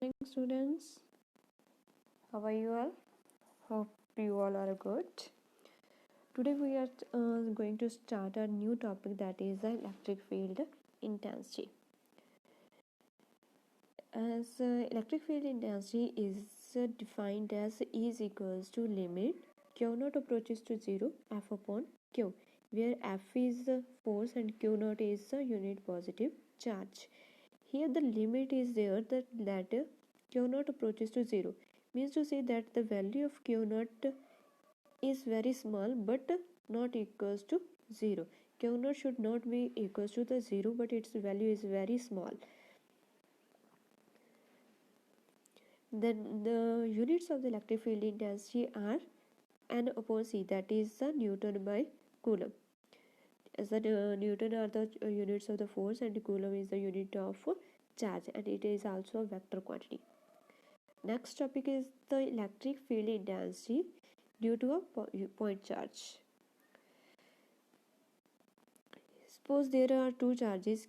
Morning, students. How are you all? Hope you all are good. Today we are going to start a new topic, that is the electric field intensity. As electric field intensity is defined as E is equals to limit Q naught approaches to 0 F upon Q, where F is the force and Q naught is the unit positive charge. Here the limit is there that Q naught approaches to 0, means to say that the value of Q naught is very small but not equals to 0. Q naught should not be equals to the 0, but its value is very small. Then the units of the electric field intensity are N upon C, that is the Newton by Coulomb. As the Newton are the units of the force and Coulomb is the unit of charge, and it is also a vector quantity. Next topic is the electric field intensity due to a point charge. Suppose there are two charges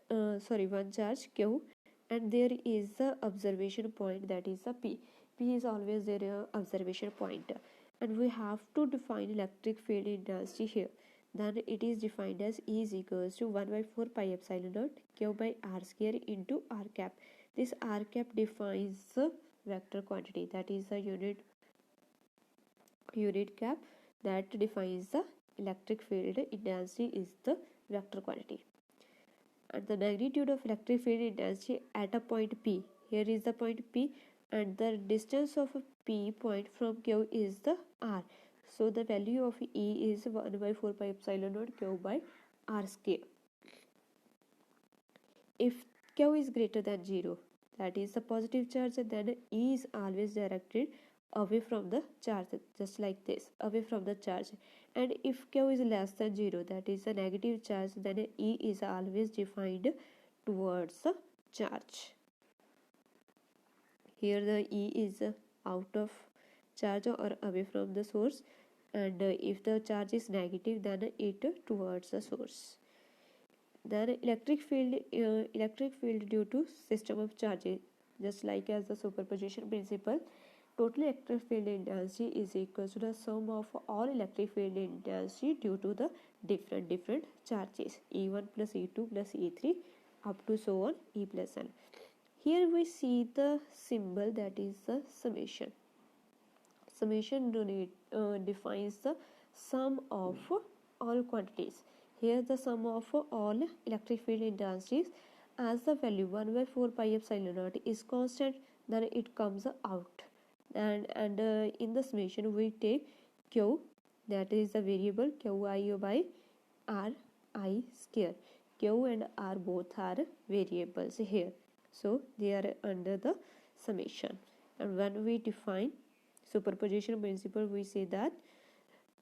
one charge Q, and there is the observation point, that is the P. P is always their observation point, and we have to define electric field intensity here. Then it is defined as E is equals to 1 by 4 pi epsilon naught Q by R square into R cap. This R cap defines the vector quantity, that is the unit cap that defines the electric field intensity is the vector quantity. And the magnitude of electric field intensity at a point P. Here is the point P, and the distance of P point from Q is the R. So the value of E is 1 by 4 pi epsilon naught Q by R square. If Q is greater than 0, that is the positive charge, then E is always directed away from the charge, just like this, away from the charge. And if Q is less than 0, that is the negative charge, then E is always defined towards the charge. Here the E is out of charge or away from the source, and if the charge is negative, then it towards the source. Then electric field due to system of charges, just like as the superposition principle, total electric field intensity is equal to the sum of all electric field intensity due to the different charges, E1 plus E2 plus E3 up to so on E plus N. Here we see the symbol, that is the summation. Summation defines the sum of all quantities. Here the sum of all electric field intensities, as the value 1 by 4 pi epsilon naught is constant, then it comes out, and in the summation we take Q, that is the variable Qi by Ri square. Q and R both are variables here, so they are under the summation. And when we define superposition principle, we say that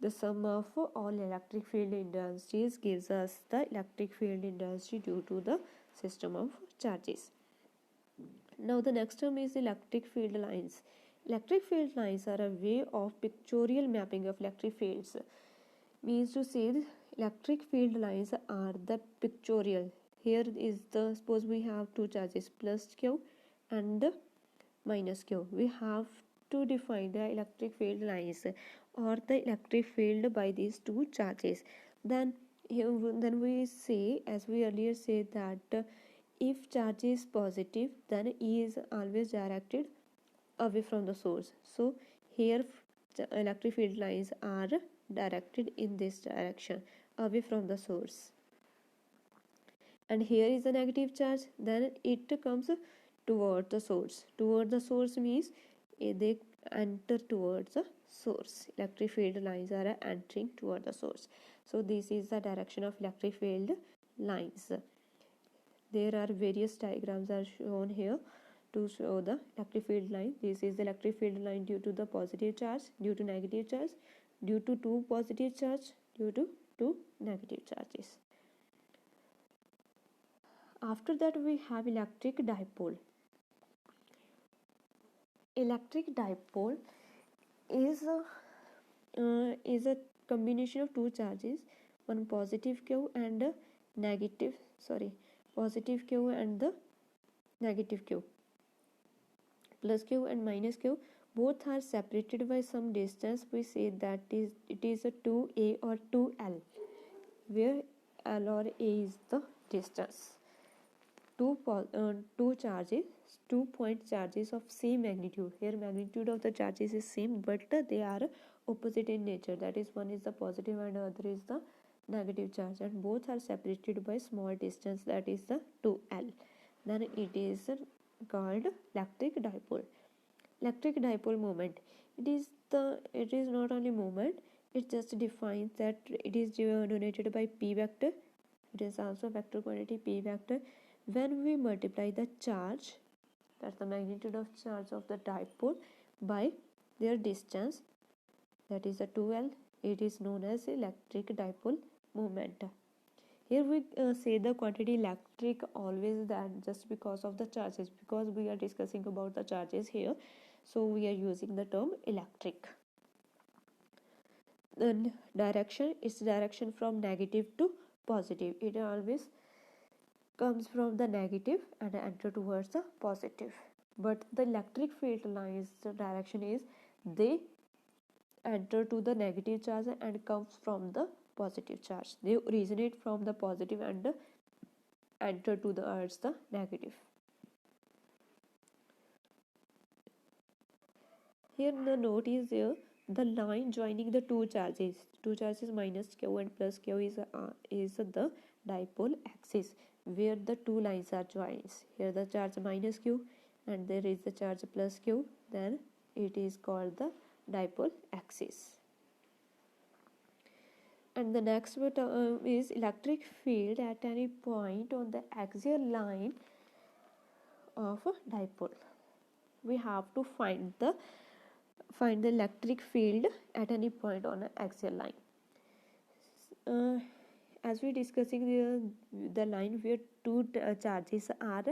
the sum of all electric field intensities gives us the electric field intensity due to the system of charges. Now the next term is electric field lines. Electric field lines are a way of pictorial mapping of electric fields. Means to say the electric field lines are the pictorial. Here is the, suppose we have two charges plus Q and minus Q. We have to define the electric field lines or the electric field by these two charges. Then we say, as we earlier said, that if charge is positive, then E is always directed away from the source. So here electric field lines are directed in this direction, away from the source. And here is the negative charge, then it comes toward the source. Toward the source means they enter towards the source. Electric field lines are entering toward the source. So this is the direction of electric field lines. There are various diagrams are shown here to show the electric field line. This is the electric field line due to the positive charge, due to negative charge, due to two positive charge, due to two negative charges. After that we have electric dipole. Electric dipole is a combination of two charges, one positive Q and positive Q and the negative Q. plus q and minus q both are separated by some distance, we say that it is a 2a or 2l, where l or a is the distance. Two charges, 2 point charges of same magnitude. Here magnitude of the charges is same, but they are opposite in nature. That is, one is the positive and other is the negative charge, and both are separated by small distance, that is the 2l. Then it is called electric dipole. Electric dipole moment. It is not only moment. It just defines that it is denoted by p vector. It is also vector quantity p vector. When we multiply the charge, that's the magnitude of charge of the dipole, by their distance, that is the 2l, it is known as electric dipole moment. Here we say the quantity electric always, that just because of the charges, because we are discussing about the charges here, so we are using the term electric. Then direction is direction from negative to positive. It always comes from the negative and enter towards the positive, but the electric field lines direction is they enter to the negative charge and comes from the positive charge. They originate from the positive and enter to the earth the negative. Here the note is here, the line joining the two charges minus q and plus q is the dipole axis, where the two lines are joined. Here the charge minus q and there is the charge plus q, then it is called the dipole axis. And the next is electric field at any point on the axial line of a dipole. We have to find the electric field at any point on an axial line. As we discussing the line where two charges are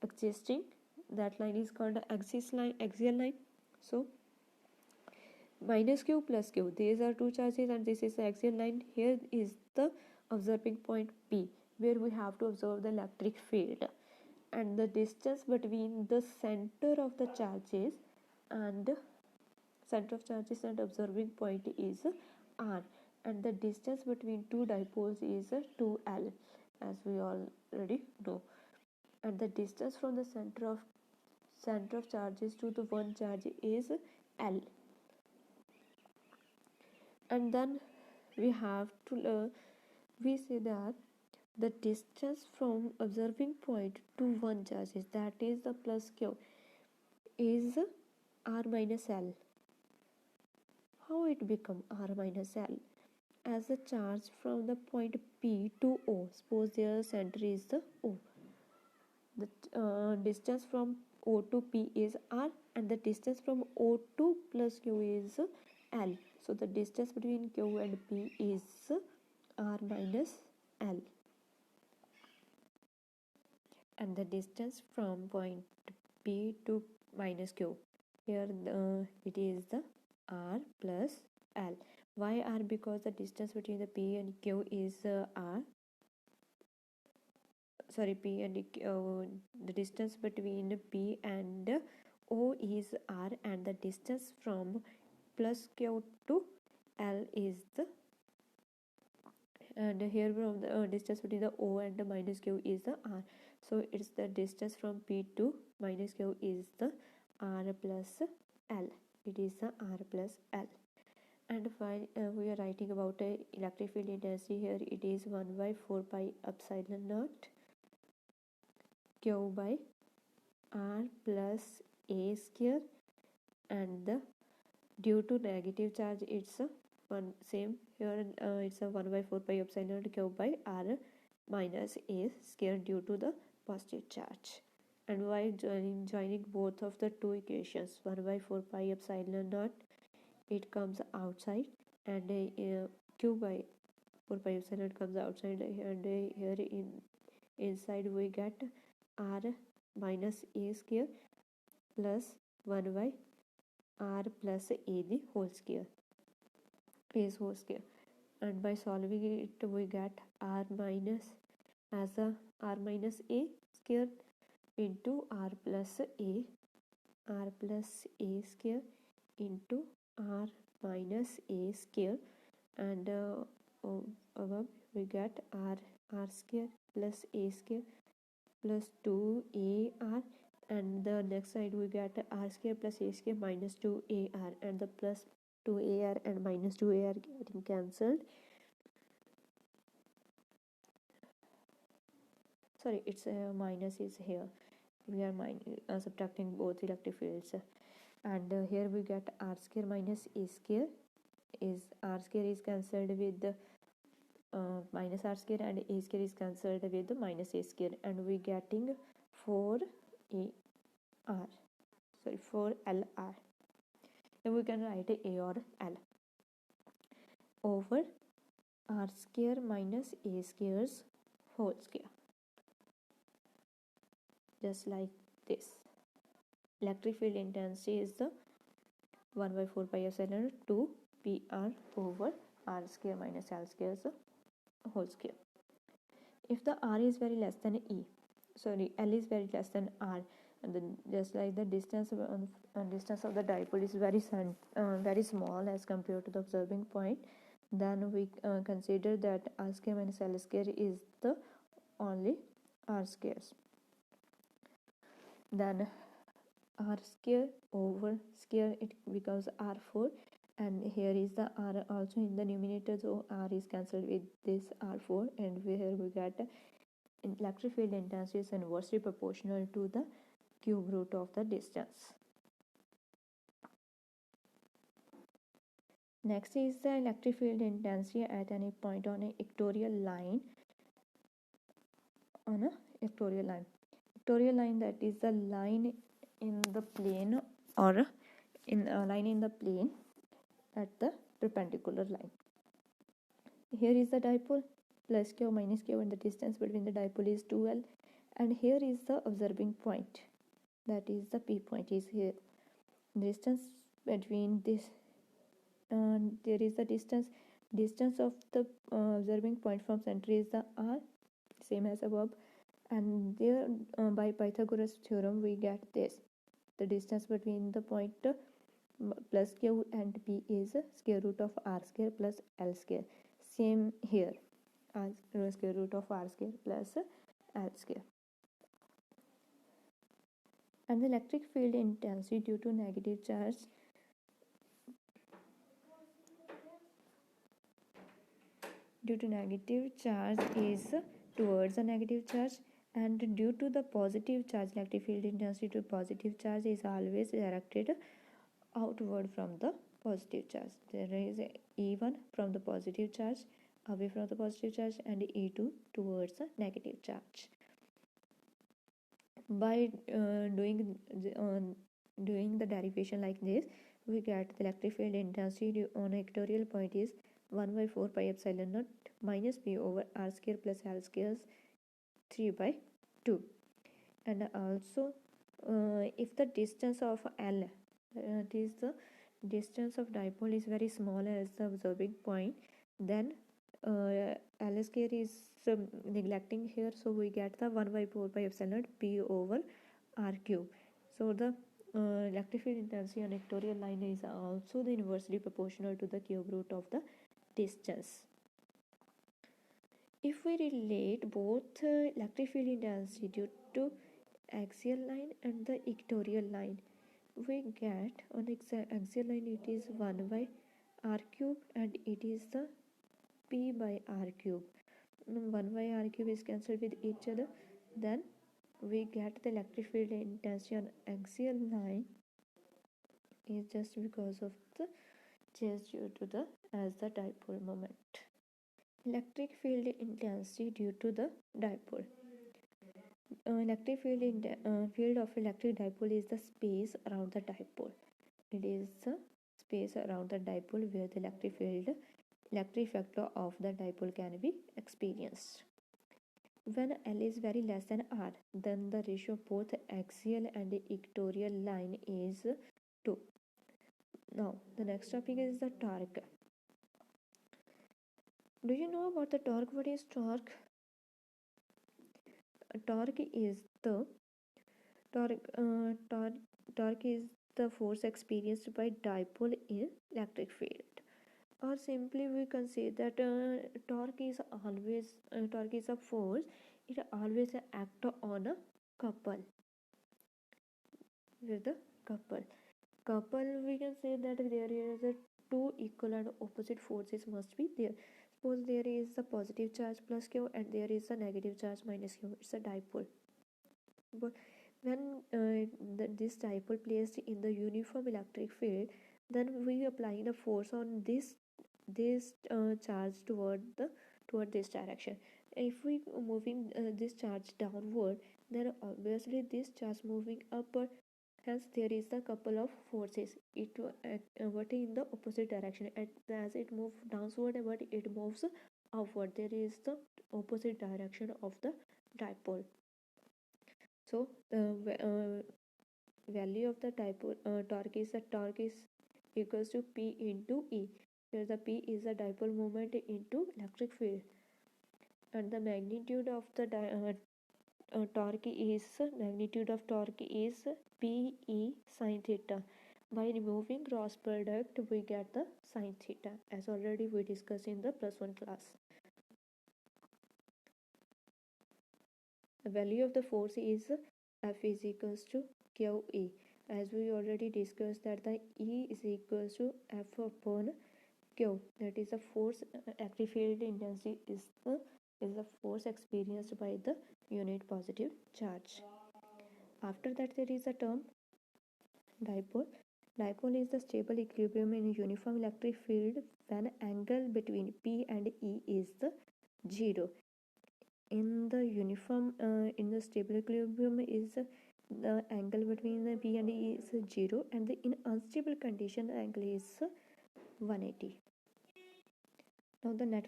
existing, that line is called axial line. So minus q plus q, these are two charges and this is the axial line. Here is the observing point P, where we have to observe the electric field, and the distance between the center of the charges and observing point is r, and the distance between two dipoles is 2l, as we already know, and the distance from the center of charges to the one charge is l. And then we have to we say that the distance from observing point to one charge, that is the plus q, is r minus l. How it become r minus l? As the charge from the point P to O, suppose their center is the O, the distance from O to P is r, and the distance from O to plus q is l. So the distance between q and P is r minus l, and the distance from point P to minus q, here it is the r plus l. Why r? Because the distance between the P and q is P and the distance between P and O is r, and the distance from plus q to l is the, and here from the distance between the O and the minus q is the r. So it's the distance from P to minus q is the r plus l. It is the r plus l. And while we are writing about electric field intensity, here it is 1 by 4 pi epsilon naught q by r plus a square, and the due to negative charge it's a one same here, it's a 1 by 4 pi epsilon naught q by r minus a square due to the positive charge. And while joining both of the two equations, 1 by 4 pi epsilon naught, it comes outside, and q by 4 pi epsilon comes outside, and here inside we get r minus a square plus 1 by r plus a the whole square, a's whole square. And by solving it we get r minus as a r minus a square into r plus a r plus a square into r minus a square, and above we get r square plus a square plus 2ar, and the next side we get r square plus a square minus 2ar, and the plus 2ar and minus 2ar getting cancelled. Sorry, it's minus is here. We are subtracting both electric fields, and here we get r square minus a square is r square is cancelled with the minus r square, and a square is cancelled with the minus a square, and we getting 4ar, sorry 4lr. Then we can write a or l over r square minus a square's whole square, just like this. Electric field intensity is the 1 by 4 pi epsilon 2 pr over r square minus l square's whole square. If the r is very less than l is very less than r, and then just like the distance of the dipole is very small as compared to the observing point, then we consider that r square minus l square is the only r squares. Then r square over square, it becomes r4, and here is the r also in the numerator, so r is cancelled with this r4, and here we get electric field intensity is inversely proportional to the cube root of the distance. Next is the electric field intensity at any point on a equatorial line. Equatorial line, that is the line in the plane, or in a line in the plane at the perpendicular line. Here is the dipole, plus q minus q, and the distance between the dipole is 2l, and here is the observing point, that is the p point is here. Distance between this, and there is the distance of the observing point from center is the r, same as above, and there by Pythagoras theorem we get this: the distance between the point plus q and p is square root of r square plus l square. Same here, as square root of r square plus l square. And the electric field intensity due to negative charge is towards the negative charge, and due to the positive charge, electric field intensity to positive charge is always directed outward from the positive charge. There is E1 from the positive charge away from the positive charge, and E2 towards the negative charge. By doing the derivation like this, we get the electric field intensity on equatorial point is 1 by 4 pi epsilon naught minus p over r square plus l square 3 by 2. And also if the distance of l, it is the distance of dipole, is very small as the observing point, then l square is neglecting here, so we get the 1 by 4 pi epsilon p over r cube. So the electric field intensity on equatorial line is also the inversely proportional to the cube root of the distance. If we relate both electric field intensity due to axial line and the equatorial line, we get on axial line it is 1 by r cube, and it is the p by r cube. 1 by r cube is cancelled with each other, then we get the electric field intensity on axial line is just because of the change due to the dipole moment. Electric field intensity due to the dipole. Electric field of electric dipole is the space around the dipole. It is the space around the dipole where the electric factor of the dipole can be experienced. When L is very less than R, then the ratio of both axial and equatorial line is 2. Now the next topic is the torque. Do you know about the torque? What is torque? Torque is the torque torque is the force experienced by dipole in electric field. Or simply we can say that torque is always torque is a force. It always act on a couple with the couple. We can say that there is a two equal and opposite forces must be there. Suppose there is a positive charge plus q and there is a negative charge minus q. It's a dipole. But when this dipole placed in the uniform electric field, then we apply the force on this charge toward this direction. If we moving this charge downward, then obviously this charge moving upward. Hence, there is a couple of forces. It what in the opposite direction. As it moves downward, but it moves upward. There is the opposite direction of the dipole. So the value of the torque is equals to P into E, where the P is the dipole moment into electric field, and the magnitude of the torque is P E sine theta. By removing cross product, we get the sine theta, as already we discussed in the +1 class. The value of the force is F is equals to QE. As we already discussed that the E is equals to F upon Q. That is the force active field intensity is the force experienced by the unit positive charge. After that there is a term dipole. Dipole is the stable equilibrium in a uniform electric field when angle between P and E is the 0. In the uniform in the stable equilibrium is the angle between the P and E is 0, and in unstable condition the angle is 180. Now the net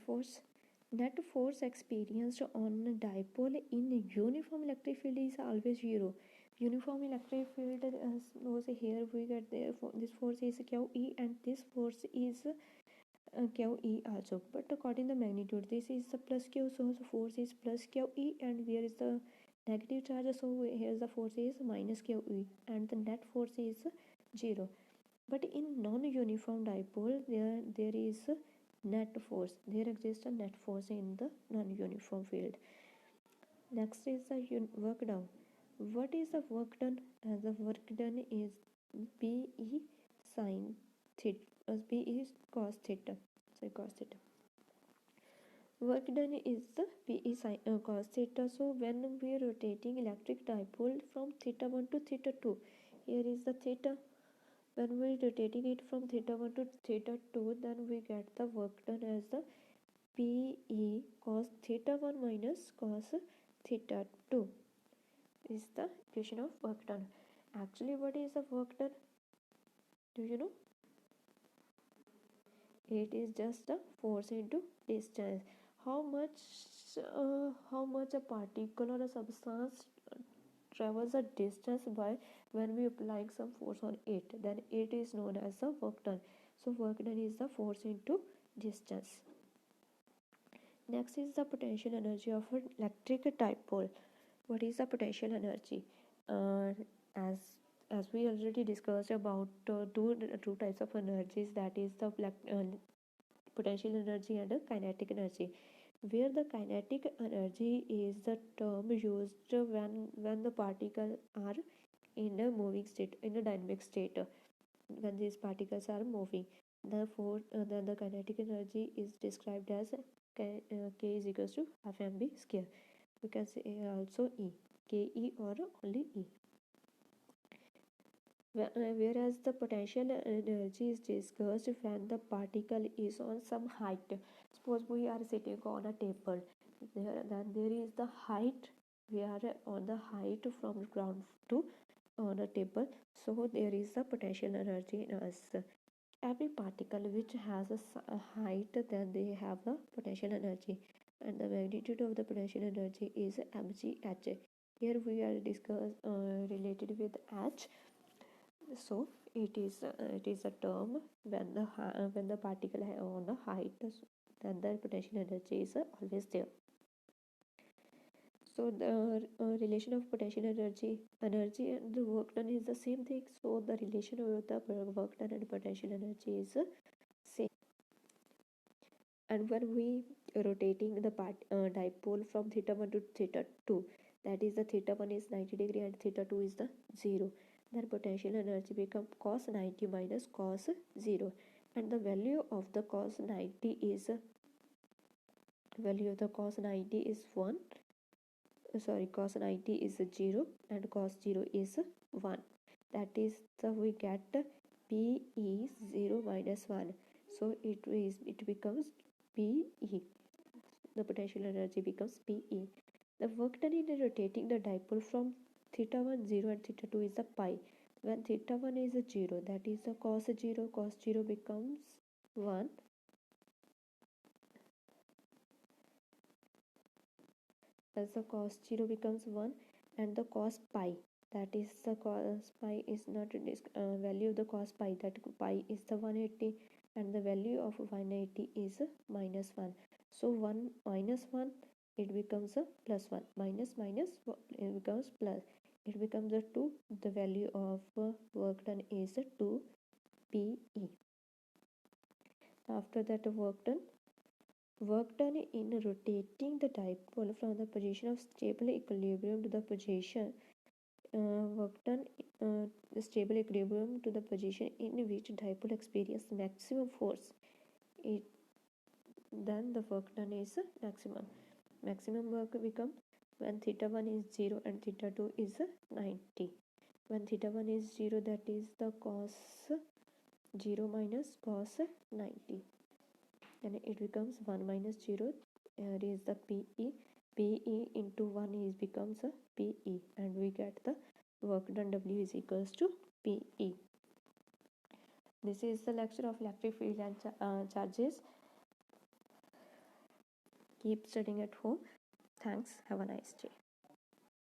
force experienced on a dipole in uniform electric field is always 0. Uniform electric field suppose here we get this force is QE and this force is QE also, but according to the magnitude this is the plus Q, so the force is plus QE and there is the negative charge, so here the force is minus QE and the net force is 0. But in non-uniform dipole there is net force. There exists a net force in the non-uniform field. Next is the work done. What is the work done? The work done is P E sin theta. P is cos theta. Cos theta. Work done is the P E sin cos theta. So when we are rotating electric dipole from theta 1 to theta 2, here is the theta. When we are rotating it from theta 1 to theta 2, then we get the work done as the P E cos theta 1 minus cos theta 2 is the equation of work done. Actually, what is the work done? Do you know? It is just the force into distance. How much a particle or a substance travels a distance by when we applying some force on it, then it is known as the work done. So work done is the force into distance. Next is the potential energy of an electric dipole. What is the potential energy? As we already discussed about two types of energies, that is the potential energy and kinetic energy, where the kinetic energy is the term used when the particles are in a moving state, in a dynamic state. When these particles are moving, therefore then the kinetic energy is described as K is equals to half mv square. We can say also E, Ke or only E. Whereas the potential energy is discussed when the particle is on some height. Suppose we are sitting on a table, then there is the height. We are on the height from ground to on a table, so there is the potential energy in us. Every particle which has a height, then they have the potential energy, and the magnitude of the potential energy is mgh. Here we are related with h. So it is a term when the particle on a height, then the potential energy is always there. So the relation of potential energy and the work done is the same thing. So the relation of the work done and potential energy is same. And when we rotating the dipole from theta 1 to theta 2, that is the theta 1 is 90 degree and theta 2 is the 0, then potential energy become cos 90 minus cos 0, and the value of the cos 90 is 1, sorry, cos 90 is 0 and cos 0 is 1. That is the we get P is 0 minus 1. So it becomes Pe. The potential energy becomes Pe. The work done in rotating the dipole from theta 1 0 and theta 2 is the pi. When theta 1 is 0, that is the cos 0 becomes 1, as the cos 0 becomes 1, and the cos pi, that is the cos pi is not value of the cos pi, that pi is the 180 and the value of 180 is minus 1. So 1 minus 1, it becomes a plus 1, minus minus it becomes plus, it becomes a 2. The value of work done is 2 Pe. After that, work done in rotating the dipole from the position of stable equilibrium to the position work done the stable equilibrium to the position in which dipole experience maximum force. It then the work done is maximum work become when theta 1 is 0 and theta 2 is 90. When theta 1 is 0, that is the cos 0 minus cos 90, and it becomes 1 minus 0, here is the Pe into 1 is becomes a Pe, and we get the work done W is equals to Pe. This is the lecture of electric field and charges. Keep studying at home. Thanks. Have a nice day.